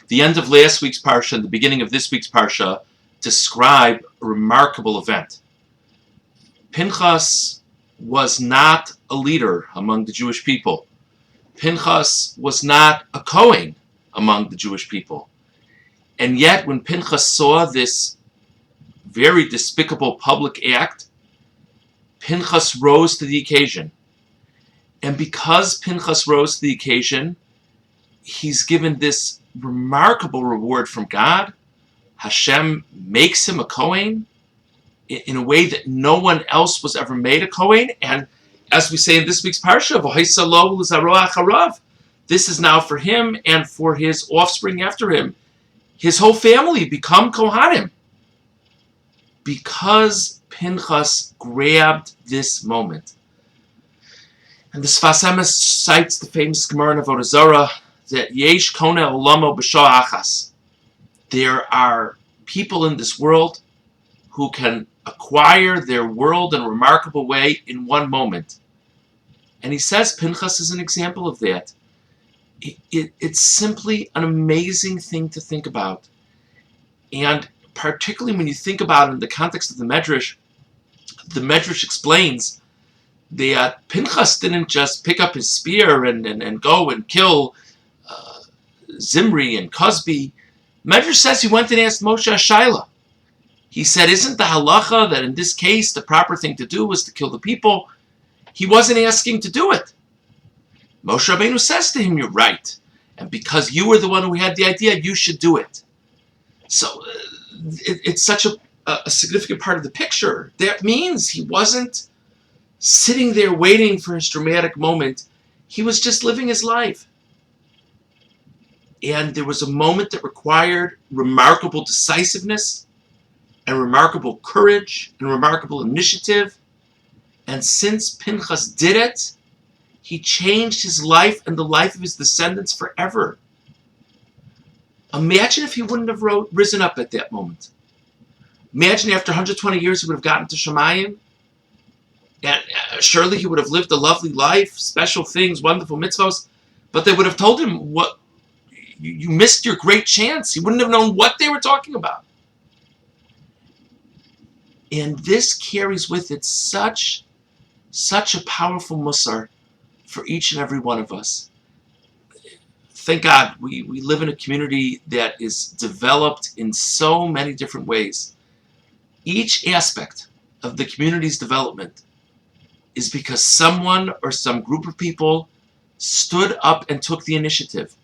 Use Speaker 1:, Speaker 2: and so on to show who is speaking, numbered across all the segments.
Speaker 1: The end of last week's Parsha and the beginning of this week's Parsha describe a remarkable event. Pinchas was not a leader among the Jewish people. Pinchas was not a Kohen among the Jewish people. And yet, when Pinchas saw this very despicable public act, Pinchas rose to the occasion. And because Pinchas rose to the occasion, he's given this remarkable reward from God. Hashem makes him a Kohen in a way that no one else was ever made a Kohen. And as we say in this week's Parsha, this is now for him and for his offspring after him. His whole family become Kohanim because Pinchas grabbed this moment. And the Sfas Emes cites the famous Gemara in Avodah Zarah that Yesh Kone Olamo B'Shah Achas. There are people in this world who can acquire their world in a remarkable way in one moment. And he says Pinchas is an example of that. It's simply an amazing thing to think about. And particularly when you think about it in the context of the Medrash explains that Pinchas didn't just pick up his spear and go and kill Zimri and Cosby. Medrash says he went and asked Moshe a Shaila. He said, isn't the halacha that in this case the proper thing to do was to kill the people? He wasn't asking to do it. Moshe Rabbeinu says to him, you're right. And because you were the one who had the idea, you should do it. So it's such a significant part of the picture. That means he wasn't sitting there waiting for his dramatic moment. He was just living his life. And there was a moment that required remarkable decisiveness and remarkable courage and remarkable initiative. And since Pinchas did it, he changed his life and the life of his descendants forever. Imagine if he wouldn't have risen up at that moment. Imagine after 120 years he would have gotten to Shemayim. And surely he would have lived a lovely life, special things, wonderful mitzvahs. But they would have told him, "What? You missed your great chance." He wouldn't have known what they were talking about. And this carries with it such a powerful musar for each and every one of us. Thank God we live in a community that is developed in so many different ways. Each aspect of the community's development is because someone or some group of people stood up and took the initiative.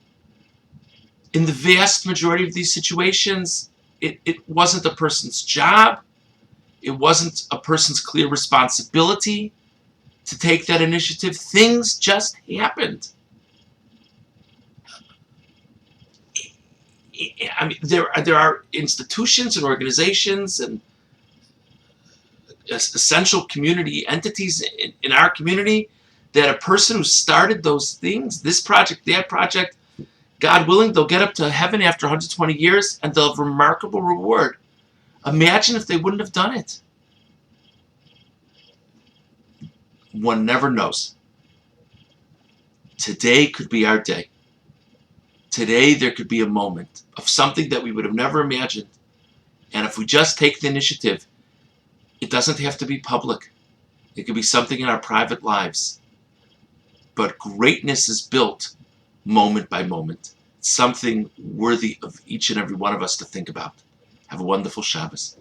Speaker 1: In the vast majority of these situations, it wasn't a person's job. It wasn't a person's clear responsibility to take that initiative. Things just happened. I mean, there are institutions and organizations and essential community entities in our community that a person who started those things, this project, that project, God willing, they'll get up to heaven after 120 years and they'll have a remarkable reward. Imagine if they wouldn't have done it. One never knows. Today could be our day. Today there could be a moment of something that we would have never imagined. And if we just take the initiative, it doesn't have to be public. It could be something in our private lives. But greatness is built moment by moment. It's something worthy of each and every one of us to think about. Have a wonderful Shabbos.